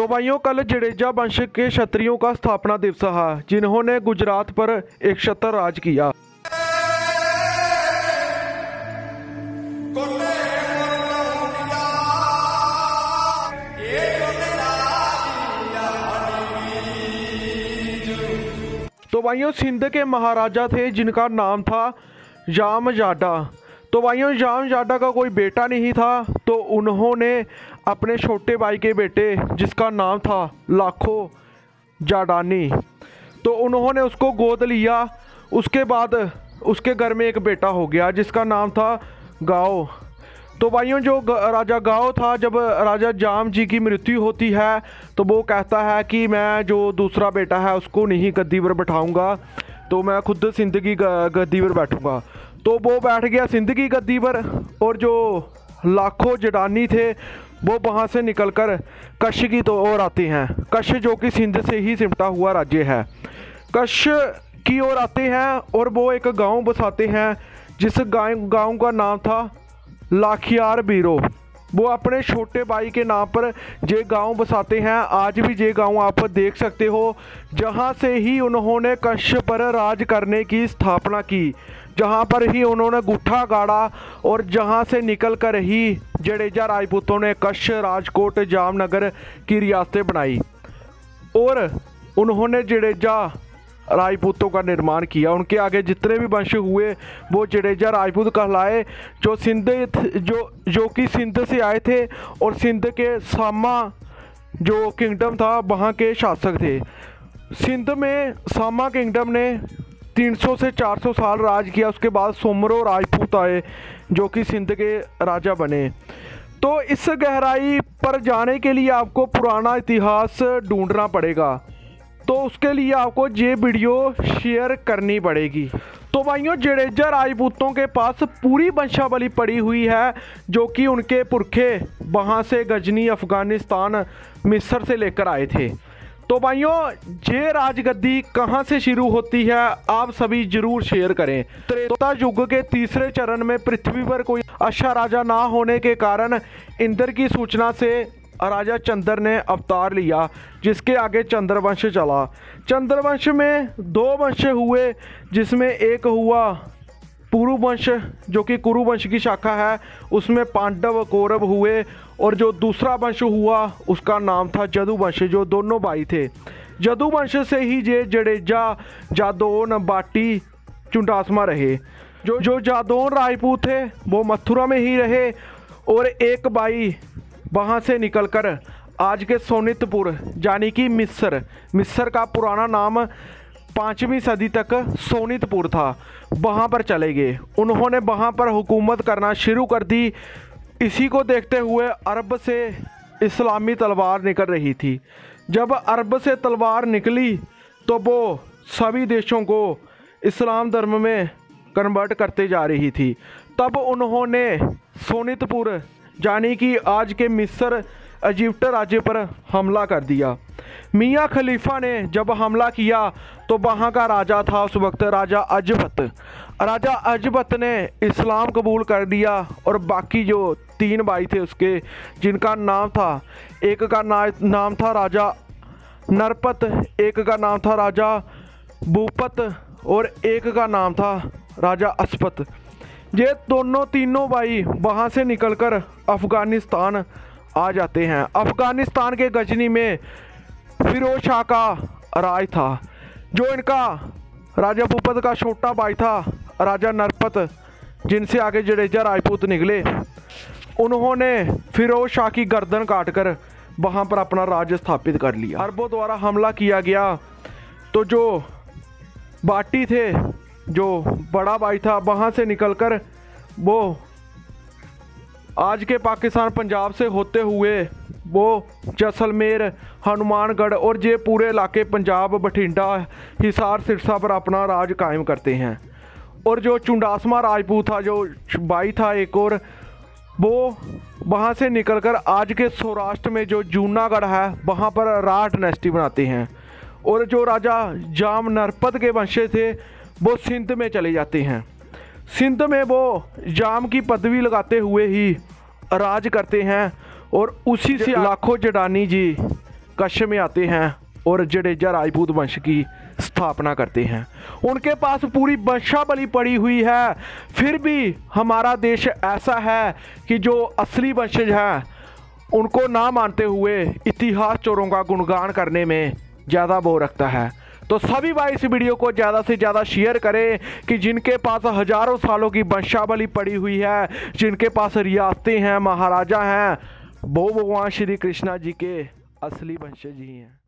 तो भाइयों, कल जडेजा वंश के क्षत्रियों का स्थापना दिवस है, जिन्होंने गुजरात पर एक छत्र राज किया। तो भाइयों, सिंध के महाराजा थे जिनका नाम था जामजादा। तो भाइयों, जामजादा का कोई बेटा नहीं था, तो उन्होंने अपने छोटे भाई के बेटे जिसका नाम था लाखो जाडानी, तो उन्होंने उसको गोद लिया। उसके बाद उसके घर में एक बेटा हो गया जिसका नाम था गाओ। तो भाइयों, जो राजा गाओ था, जब राजा जाम जी की मृत्यु होती है तो वो कहता है कि मैं जो दूसरा बेटा है उसको नहीं गद्दी पर बैठाऊंगा, तो मैं खुद सिंध की गद्दी पर बैठूंगा। तो वो बैठ गया सिंध की गद्दी पर, और जो लाखों जडानी थे वो वहाँ से निकलकर कच्छ की तो ओर आते हैं। कच्छ जो कि सिंध से ही सिमटा हुआ राज्य है, कच्छ की ओर आते हैं और वो एक गांव बसाते हैं जिस गांव का नाम था लाखियार बीरो। वो अपने छोटे भाई के नाम पर ये गांव बसाते हैं। आज भी ये गांव आप देख सकते हो, जहां से ही उन्होंने कच्छ पर राज करने की स्थापना की, जहां पर ही उन्होंने गुठा गाड़ा, और जहां से निकल कर ही जडेजा राजपूतों ने कच्छ, राजकोट, जामनगर की रियासतें बनाई और उन्होंने जडेजा राजपूतों का निर्माण किया। उनके आगे जितने भी वंश हुए वो जडेजा राजपूत कहलाए, जो जो कि सिंध से आए थे और सिंध के सामा जो किंगडम था वहाँ के शासक थे। सिंध में सामा किंगडम ने 300 से 400 साल राज किया। उसके बाद सोमरो राजपूत आए जो कि सिंध के राजा बने। तो इस गहराई पर जाने के लिए आपको पुराना इतिहास ढूंढना पड़ेगा, तो उसके लिए आपको ये वीडियो शेयर करनी पड़ेगी। तो भाइयों, जडेजा राजपूतों के पास पूरी वंशावली पड़ी हुई है, जो कि उनके पुरखे वहाँ से गजनी, अफ़गानिस्तान, मिस्र से लेकर आए थे। तो भाइयों, ये राजगद्दी कहाँ से शुरू होती है आप सभी जरूर शेयर करें। त्रेता युग के तीसरे चरण में पृथ्वी पर कोई अच्छा राजा ना होने के कारण इंद्र की सूचना से राजा चंद्र ने अवतार लिया, जिसके आगे चंद्रवंश चला। चंद्रवंश में 2 वंश हुए, जिसमें एक हुआ पुरु वंश जो कि कुरु वंश की शाखा है, उसमें पांडव कौरव हुए, और जो दूसरा वंश हुआ उसका नाम था जदु वंश, जो दोनों भाई थे। जदु वंश से ही ये जडेजा, जादौन, बाटी, चुंडासमा रहे। जो जादौन राजपूत थे वो मथुरा में ही रहे, और एक भाई वहाँ से निकलकर आज के सोनितपुर यानी कि मिस्र का पुराना नाम 5वीं सदी तक सोनितपुर था, वहाँ पर चले गए। उन्होंने वहाँ पर हुकूमत करना शुरू कर दी। इसी को देखते हुए अरब से इस्लामी तलवार निकल रही थी। जब अरब से तलवार निकली तो वो सभी देशों को इस्लाम धर्म में कन्वर्ट करते जा रही थी। तब उन्होंने सोनितपुर यानी कि आज के मिस्र, इजिप्ट राज्य पर हमला कर दिया। मियाँ खलीफा ने जब हमला किया तो वहाँ का राजा था उस वक्त राजा अजबत। राजा अजबत ने इस्लाम कबूल कर दिया, और बाकी जो 3 भाई थे उसके, जिनका नाम था, एक का नाम था राजा नरपत, एक का नाम था राजा भूपत, और एक का नाम था राजा अस्पत। ये तीनों भाई वहाँ से निकलकर अफ़गानिस्तान आ जाते हैं। अफ़गानिस्तान के गजनी में फिरोज शाह का राज था। जो इनका राजा भूपत का छोटा भाई था राजा नरपत, जिनसे आगे जडेजा राजपूत निकले, उन्होंने फिरोज शाह की गर्दन काटकर वहाँ पर अपना राज्य स्थापित कर लिया। अरबों द्वारा हमला किया गया, तो जो बाटी थे, जो बड़ा भाई था, वहाँ से निकलकर वो आज के पाकिस्तान पंजाब से होते हुए वो जैसलमेर, हनुमानगढ़ और ये पूरे इलाके पंजाब, बठिंडा, हिसार, सिरसा पर अपना राज कायम करते हैं। और जो चुंडासमा राजपूत था, जो भाई था एक और, वो वहाँ से निकलकर आज के सौराष्ट्र में जो जूनागढ़ है वहाँ पर राठ डायनेस्टी बनाते हैं। और जो राजा जाम नरपत के वंशज थे वो सिंध में चले जाते हैं। सिंध में वो जाम की पदवी लगाते हुए ही राज करते हैं, और उसी से लाखों जडानी जी कक्ष में आते हैं और जडेजा राजपूत वंश की स्थापना करते हैं। उनके पास पूरी वंशावली पड़ी हुई है, फिर भी हमारा देश ऐसा है कि जो असली वंशज है उनको ना मानते हुए इतिहास चोरों का गुणगान करने में ज़्यादा वो रखता है। तो सभी भाई इस वीडियो को ज़्यादा से ज़्यादा शेयर करें कि जिनके पास हजारों सालों की वंशावली पड़ी हुई है, जिनके पास रियासतें हैं, महाराजा हैं, वो भगवान श्री कृष्णा जी के असली वंशज ही हैं।